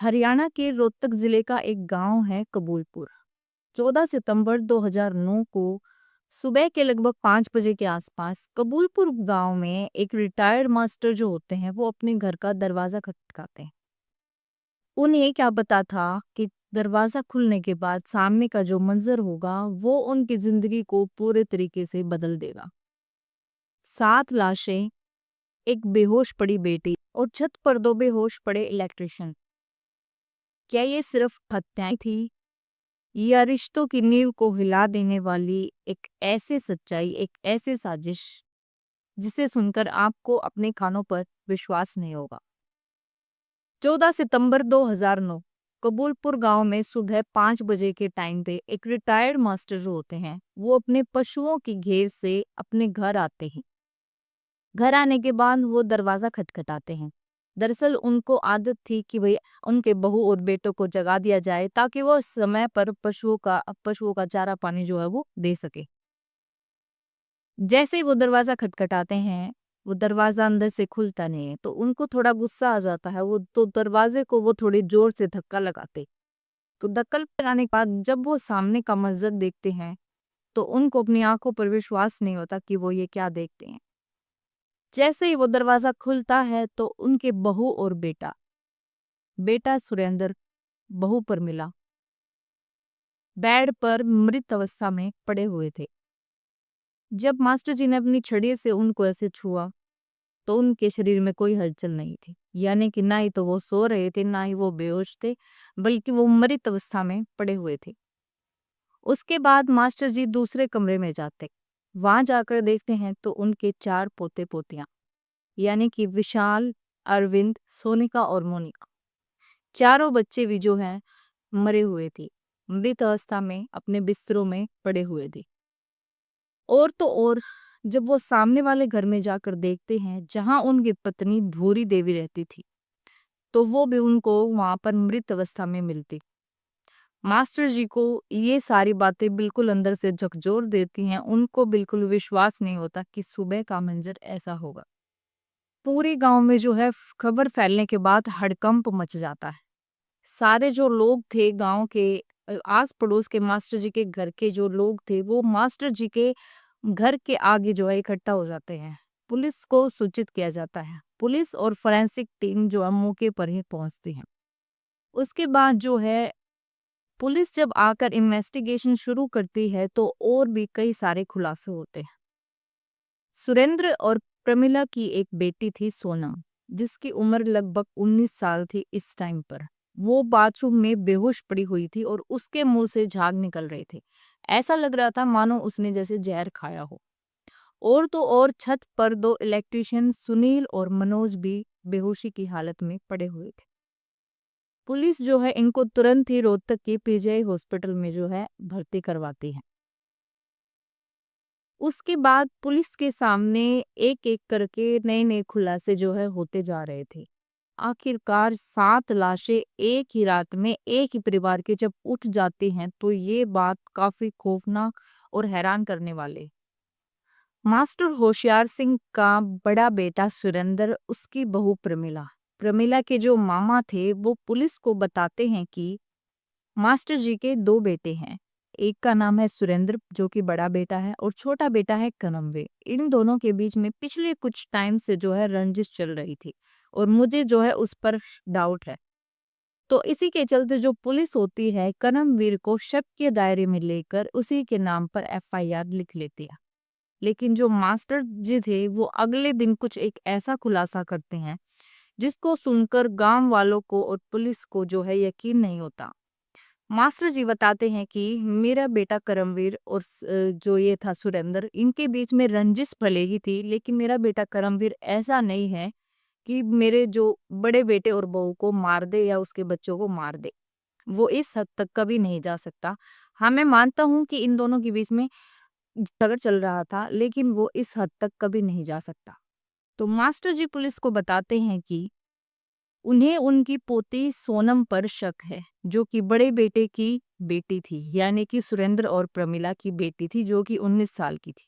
हरियाणा के रोहतक जिले का एक गांव है कबूलपुर। 14 सितंबर 2009 को सुबह के लगभग 5 बजे के आसपास कबूलपुर गांव में एक रिटायर्ड मास्टर जो होते हैं वो अपने घर का दरवाजा खटखटाते हैं। उन्हें क्या पता था कि दरवाजा खुलने के बाद सामने का जो मंजर होगा वो उनकी जिंदगी को पूरे तरीके से बदल देगा। 7 लाशें, एक बेहोश पड़ी बेटी और छत पर 2 बेहोश पड़े इलेक्ट्रिशियन। क्या ये सिर्फ हत्याएं थी या रिश्तों की नींव को हिला देने वाली एक ऐसी सच्चाई, एक ऐसी साजिश जिसे सुनकर आपको अपने कानों पर विश्वास नहीं होगा। 14 सितंबर 2009 कबूलपुर गांव में सुबह 5 बजे के टाइम पे एक रिटायर्ड मास्टर जो होते हैं वो अपने पशुओं की घेर से अपने घर आते हैं। घर आने के बाद वो दरवाजा खटखटाते हैं। दरअसल उनको आदत थी कि भाई उनके बहू और बेटों को जगा दिया जाए ताकि वो समय पर पशुओं का चारा पानी जो है वो दे सके। जैसे ही वो दरवाजा खटखटाते हैं, वो दरवाजा अंदर से खुलता नहीं है तो उनको थोड़ा गुस्सा आ जाता है। वो तो दरवाजे को वो थोड़ी जोर से धक्का लगाते। तो धक्का लगाने के बाद जब वो सामने का मंजर देखते हैं तो उनको अपनी आंखों पर विश्वास नहीं होता कि वो ये क्या देखते हैं। जैसे ही वो दरवाजा खुलता है तो उनके बहू और बेटा बेटा सुरेंद्र बहू पर मिला बेड पर मृत अवस्था में पड़े हुए थे। जब मास्टर जी ने अपनी छड़ी से उनको ऐसे छुआ तो उनके शरीर में कोई हलचल नहीं थी, यानी कि ना ही तो वो सो रहे थे ना ही वो बेहोश थे, बल्कि वो मृत अवस्था में पड़े हुए थे। उसके बाद मास्टर जी दूसरे कमरे में जाते। वहां जाकर देखते हैं तो उनके 4 पोते पोतियां, यानी कि विशाल, अरविंद, सोनिका और मोनिका, चारों बच्चे भी जो हैं मरे हुए थे, मृत अवस्था में अपने बिस्तरों में पड़े हुए थे। और तो और जब वो सामने वाले घर में जाकर देखते हैं जहां उनकी पत्नी भूरी देवी रहती थी तो वो भी उनको वहां पर मृत अवस्था में मिलती। मास्टर जी को ये सारी बातें बिल्कुल अंदर से झकझोर देती हैं। उनको बिल्कुल विश्वास नहीं होता कि सुबह का मंजर ऐसा होगा। पूरे गांव में जो है खबर फैलने के बाद हड़कंप मच जाता है। सारे जो लोग थे गांव के, आस पड़ोस के, मास्टर जी के घर के जो लोग थे वो मास्टर जी के घर के आगे जो है इकट्ठा हो जाते हैं। पुलिस को सूचित किया जाता है। पुलिस और फोरेंसिक टीम जो है मौके पर ही पहुंचती है। उसके बाद जो है पुलिस जब आकर इन्वेस्टिगेशन शुरू करती है तो और भी कई सारे खुलासे होते हैं। सुरेंद्र और प्रमिला की एक बेटी थी सोनम, जिसकी उम्र लगभग 19 साल थी इस टाइम पर। वो बाथरूम में बेहोश पड़ी हुई थी और उसके मुंह से झाग निकल रहे थे। ऐसा लग रहा था मानो उसने जैसे जहर खाया हो। और तो और छत पर 2 इलेक्ट्रिशियन सुनील और मनोज भी बेहोशी की हालत में पड़े हुए थे। पुलिस जो है इनको तुरंत ही रोहतक के पीजीआई हॉस्पिटल में जो है भर्ती करवाती है। उसके बाद पुलिस के सामने एक-एक करके नए-नए खुलासे जो है होते जा रहे थे। आखिरकार 7 लाशें एक ही रात में एक ही परिवार के जब उठ जाती हैं तो ये बात काफी खौफनाक और हैरान करने वाले। मास्टर होशियार सिंह का बड़ा बेटा सुरेंद्र, उसकी बहू प्रमिला, प्रमिला के जो मामा थे वो पुलिस को बताते हैं कि मास्टर जी के 2 बेटे हैं। एक का नाम है सुरेंद्र जो कि बड़ा बेटा है और छोटा बेटा है कनमवे। इन दोनों के बीच में पिछले कुछ टाइम से जो है रंजिश चल रही थी और मुझे जो है उस पर डाउट है। तो इसी के चलते जो पुलिस होती है कनमवीर को शक के दायरे में लेकर उसी के नाम पर एफआईआर लिख लेती है। लेकिन जो मास्टर जी थे वो अगले दिन कुछ एक ऐसा खुलासा करते हैं जिसको सुनकर गांव वालों को और पुलिस को जो है यकीन नहीं होता। मास्टर जी बताते हैं कि मेरा बेटा करमवीर और जो ये था सुरेंद्र, इनके बीच में रंजिश भले ही थी लेकिन मेरा बेटा करमवीर ऐसा नहीं है कि मेरे जो बड़े बेटे और बहू को मार दे या उसके बच्चों को मार दे। वो इस हद तक कभी नहीं जा सकता। हाँ, मैं मानता हूँ कि इन दोनों के बीच में झगड़ा चल रहा था लेकिन वो इस हद तक कभी नहीं जा सकता। तो मास्टर जी पुलिस को बताते हैं कि उन्हें उनकी पोती सोनम पर शक है जो कि बड़े बेटे की बेटी थी, यानी कि सुरेंद्र और प्रमिला की बेटी थी जो कि 19 साल की थी।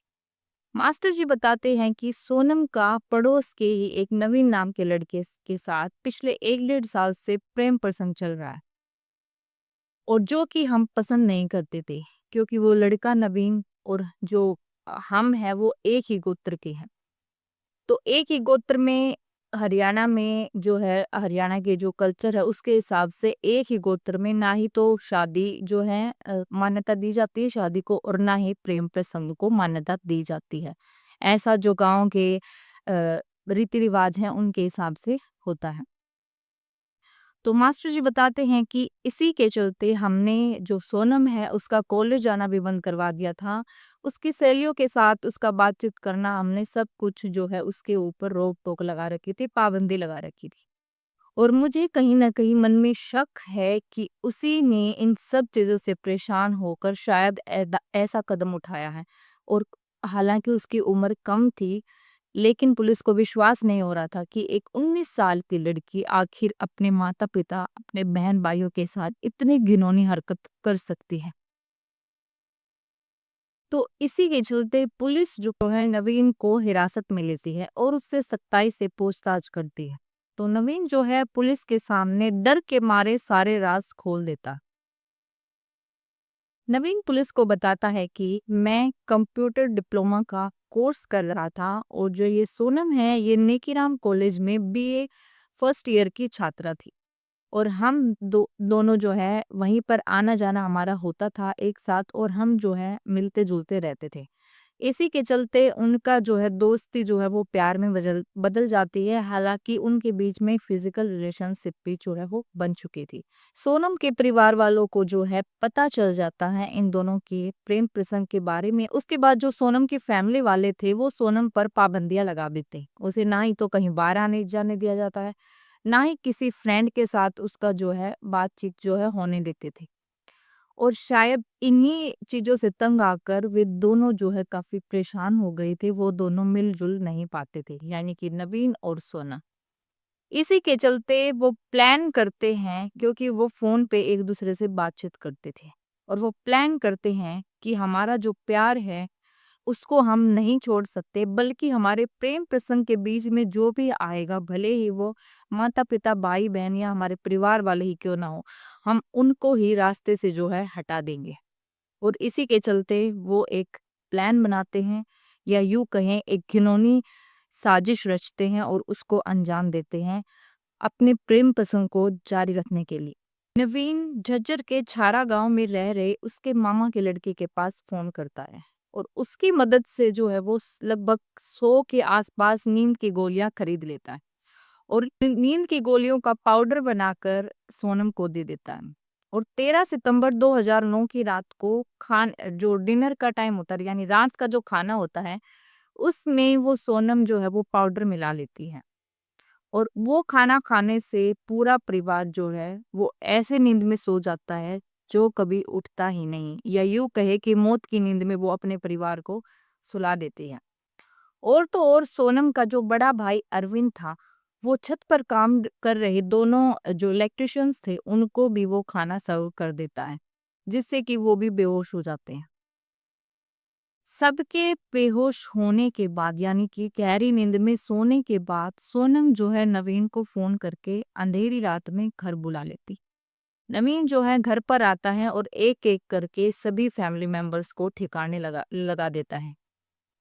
मास्टर जी बताते हैं कि सोनम का पड़ोस के ही एक नवीन नाम के लड़के के साथ पिछले 1 डेढ़ साल से प्रेम प्रसंग चल रहा है, और जो कि हम पसंद नहीं करते थे, क्योंकि वो लड़का नवीन और जो हम हैं वो एक ही गोत्र के हैं। तो एक ही गोत्र में हरियाणा में जो है, हरियाणा के जो कल्चर है उसके हिसाब से एक ही गोत्र में ना ही तो शादी जो है मान्यता दी जाती है शादी को, और ना ही प्रेम प्रसंग को मान्यता दी जाती है। ऐसा जो गांव के रीति रिवाज हैं उनके हिसाब से होता है। तो मास्टर जी बताते हैं कि इसी के चलते हमने जो सोनम है उसका कॉलेज जाना भी बंद करवा दिया था। उसकी सहेलियों के साथ उसका बातचीत करना, हमने सब कुछ जो है उसके ऊपर रोक-टोक लगा रखी थी, पाबंदी लगा रखी थी। और मुझे कहीं न कहीं मन में शक है कि उसी ने इन सब चीज़ों से परेशान होकर शायद ऐसा कदम उठाया है। और हालाँकि उसकी उम्र कम थी, लेकिन पुलिस को विश्वास नहीं हो रहा था कि एक 19 साल की लड़की आखिर अपने माता-पिता, अपने बहन-भाइयों के साथ इतनी घिनौनी हरकत कर सकती है। तो इसी के चलते पुलिस जो है नवीन को हिरासत में लेती है और उससे सख्ताई से पूछताछ करती है। तो नवीन जो है पुलिस के सामने डर के मारे सारे राज खोल देता। नवीन पुलिस को बताता है कि मैं कंप्यूटर डिप्लोमा का कोर्स कर रहा था, और जो ये सोनम है ये नेकीराम कॉलेज में बीए फर्स्ट ईयर की छात्रा थी, और हम दोनों जो है वहीं पर आना जाना हमारा होता था एक साथ, और हम जो है मिलते जुलते रहते थे। इसी के चलते उनका जो है दोस्ती जो है वो प्यार में बदल बदल जाती है। हालांकि उनके बीच में फिजिकल रिलेशनशिप भी जो है वो बन चुकी थी। सोनम के परिवार वालों को जो है पता चल जाता है इन दोनों के प्रेम प्रसंग के बारे में। उसके बाद जो सोनम की फैमिली वाले थे वो सोनम पर पाबंदियां लगा देते हैं। उसे ना ही तो कहीं बाहर आने जाने दिया जाता है, ना ही किसी फ्रेंड के साथ उसका जो है बातचीत जो है होने देते थे। और शायद इन्हीं चीज़ों से तंग आकर वे दोनों जो है काफ़ी परेशान हो गए थे, वो दोनों मिल-जुल नहीं पाते थे, यानी कि नवीन और सोना। इसी के चलते वो प्लान करते हैं, क्योंकि वो फ़ोन पे एक-दूसरे से बातचीत करते थे, और वो प्लान करते हैं कि हमारा जो प्यार है उसको हम नहीं छोड़ सकते, बल्कि हमारे प्रेम प्रसंग के बीच में जो भी आएगा, भले ही वो माता-पिता, भाई-बहन या हमारे परिवार वाले ही क्यों ना हो, हम उनको ही रास्ते से जो है हटा देंगे। और इसी के चलते वो एक प्लान बनाते हैं, या यूँ कहें एक घिनौनी साजिश रचते हैं और उसको अंजाम देते हैं, अपने प्रेम प्रसंग को जारी रखने के लिए। नवीन झज्जर के छारा गांव में रह रहे उसके मामा के लड़के के पास फोन करता है, और उसकी मदद से जो है वो लगभग 100 के आसपास नींद की गोलियां खरीद लेता है, और नींद की गोलियों का पाउडर बनाकर सोनम को दे देता है। और 13 सितंबर 2009 की रात को खान जो डिनर का टाइम होता है, यानी रात का जो खाना होता है, उसमें वो सोनम जो है वो पाउडर मिला लेती है। और वो खाना खाने से पूरा परिवार जो है वो ऐसे नींद में सो जाता है जो कभी उठता ही नहीं, या यूं कहे कि मौत की नींद में वो अपने परिवार को सुला देती है। और तो और सोनम का जो बड़ा भाई अरविंद था, वो छत पर काम कर रहे दोनों जो इलेक्ट्रिशियंस थे उनको भी वो खाना सर्व कर देता है, जिससे कि वो भी बेहोश हो जाते हैं। सबके बेहोश होने के बाद, यानी कि गहरी नींद में सोने के बाद, सोनम जो है नवीन को फोन करके अंधेरी रात में घर बुला लेती। नवीन जो है घर पर आता है और एक एक करके सभी फैमिली मेंबर्स को ठिकाने लगा लगा देता है।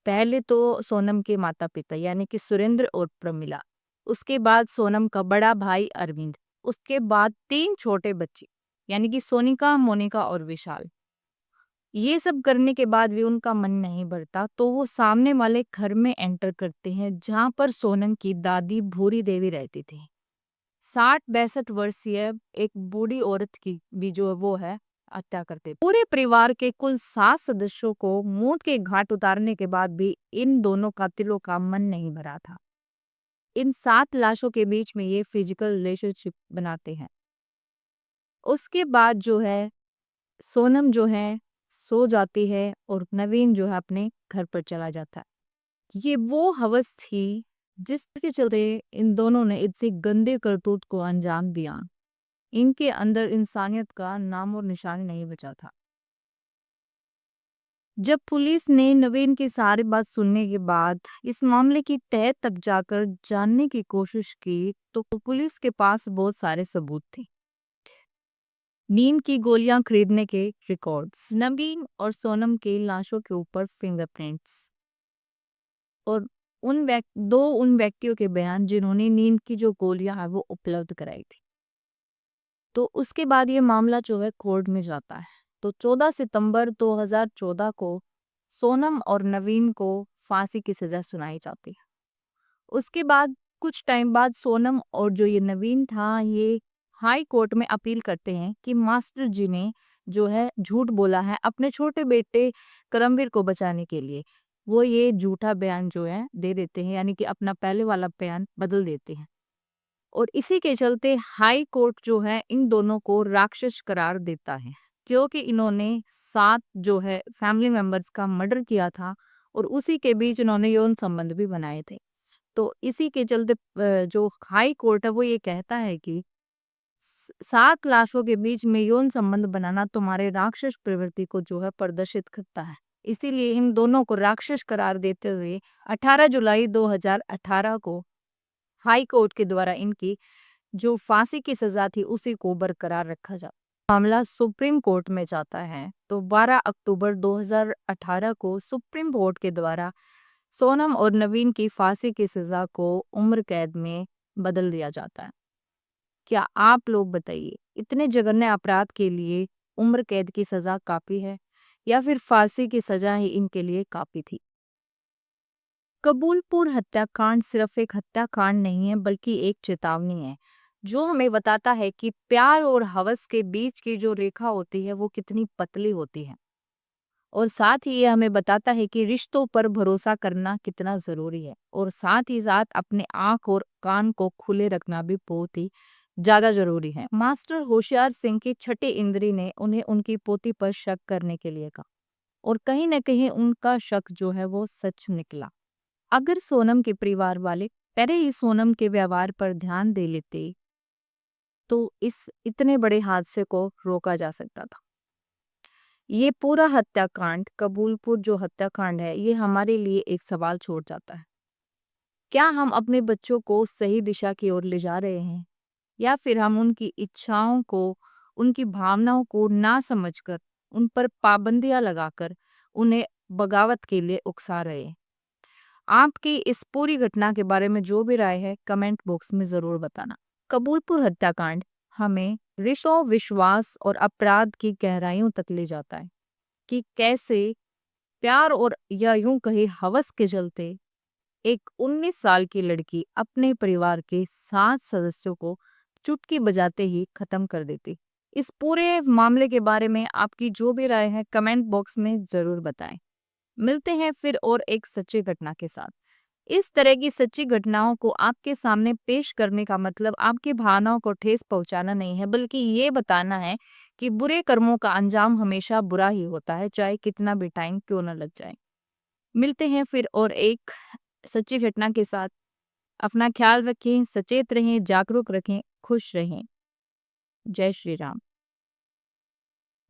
पहले तो सोनम के माता पिता, यानी कि सुरेंद्र और प्रमिला। उसके बाद सोनम का बड़ा भाई अरविंद। उसके बाद 3 छोटे बच्चे, यानी कि सोनिका, मोनिका और विशाल। ये सब करने के बाद भी उनका मन नहीं भरता, तो वो सामने वाले घर में एंटर करते हैं जहां पर सोनम की दादी भूरी देवी रहती थी। 60-62 वर्षीय एक बूढ़ी औरत की भी जो वो है हत्या करते। पूरे परिवार के कुल 7 सदस्यों को मौत के घाट उतारने के बाद भी इन दोनों कातिलों का मन नहीं भरा था। इन 7 लाशों के बीच में ये फिजिकल रिलेशनशिप बनाते हैं। उसके बाद जो है सोनम जो है सो जाती है, और नवीन जो है अपने घर पर चला जाता है। ये वो हवस थी जिसके चलते इन दोनों ने इतनी गंदे करतूत को अंजाम दिया। इनके अंदर इंसानियत का नाम और निशान नहीं बचा था। जब पुलिस ने नवीन की सारी बात सुनने के बाद इस मामले की तह तक जाकर जानने की कोशिश की तो पुलिस के पास बहुत सारे सबूत थे। नींद की गोलियां खरीदने के रिकॉर्ड्स, नवीन और सोनम के लाशों के ऊपर फिंगरप्रिंट्स और उन व्यक्तियों के बयान जिन्होंने नींद की जो गोलियां है वो उपलब्ध कराई थी। तो उसके बाद ये मामला जो है कोर्ट में जाता है। तो 14 सितंबर 2014 को सोनम और नवीन को फांसी की सजा सुनाई जाती है। उसके बाद कुछ टाइम बाद सोनम और जो ये नवीन था ये हाई कोर्ट में अपील करते हैं कि मास्टर जी ने जो है झूठ बोला है अपने छोटे बेटे करमवीर को बचाने के लिए। वो ये झूठा बयान जो है दे देते हैं, यानी कि अपना पहले वाला बयान बदल देते हैं। और इसी के चलते हाई कोर्ट जो है इन दोनों को राक्षस करार देता है, क्योंकि इन्होंने 7 जो है फैमिली मेंबर्स का मर्डर किया था और उसी के बीच इन्होंने यौन संबंध भी बनाए थे। तो इसी के चलते जो हाई कोर्ट है वो ये कहता है कि 7 लाशों के बीच में यौन संबंध बनाना तुम्हारे राक्षस प्रवृत्ति को जो है प्रदर्शित करता है। इसीलिए इन दोनों को राक्षस करार देते हुए 18 जुलाई 2018 को हाई कोर्ट के द्वारा इनकी जो फांसी की सजा थी उसी को बरकरार रखा जाता। मामला सुप्रीम कोर्ट में जाता है तो 12 अक्टूबर 2018 को सुप्रीम कोर्ट के द्वारा सोनम और नवीन की फांसी की सजा को उम्र कैद में बदल दिया जाता है। क्या आप लोग बताइए, इतने जघन्य अपराध के लिए उम्र कैद की सजा काफी है या फिर फांसी की सजा ही इनके लिए काफी थी? कबूलपुर हत्याकांड सिर्फ एक हत्याकांड नहीं है बल्कि एक चेतावनी है जो हमें बताता है कि प्यार और हवस के बीच की जो रेखा होती है वो कितनी पतली होती है। और साथ ही ये हमें बताता है कि रिश्तों पर भरोसा करना कितना जरूरी है और साथ ही साथ अपने आंख और कान को खुले रखना भी बहुत ही ज्यादा जरूरी है। मास्टर होशियार सिंह की छठी इंद्री ने उन्हें उनकी पोती पर शक करने के लिए कहा और कहीं न कहीं उनका शक जो है वो सच निकला। अगर सोनम के परिवार वाले पहले ही सोनम के व्यवहार पर ध्यान दे लेते तो इस इतने बड़े हादसे को रोका जा सकता था। ये पूरा हत्याकांड, कबूलपुर जो हत्याकांड है, ये हमारे लिए एक सवाल छोड़ जाता है। क्या हम अपने बच्चों को सही दिशा की ओर ले जा रहे हैं या फिर हम उनकी इच्छाओं को, उनकी भावनाओं को ना समझकर, उन पर पाबंदियां लगाकर उन्हें बगावत के लिए उकसा रहे हैं? आपकी इस पूरी घटना के बारे में जो भी राय है कमेंट बॉक्स में जरूर बताना। कबूलपुर हत्याकांड हमें रिश्तों, विश्वास और अपराध की गहराइयों तक ले जाता है कि कैसे प्यार और या यूं कहे हवस के चलते एक 19 साल की लड़की अपने परिवार के 7 सदस्यों को चुटकी बजाते ही खत्म कर देती। इस पूरे मामले के बारे में आपकी जो भी राय है कमेंट बॉक्स में जरूर बताएं। मिलते हैं फिर और एक सच्ची घटना के साथ। इस तरह की सच्ची घटनाओं को आपके सामने पेश करने का मतलब आपकी भावनाओं को ठेस पहुंचाना नहीं है, बल्कि ये बताना है कि बुरे कर्मों का अंजाम हमेशा बुरा ही होता है, चाहे कितना भी टाइम क्यों न लग जाए। मिलते हैं फिर और एक सच्ची घटना के साथ। अपना ख्याल रखें, सचेत रहें, जागरूक रखें, खुश रहें। जय श्री राम।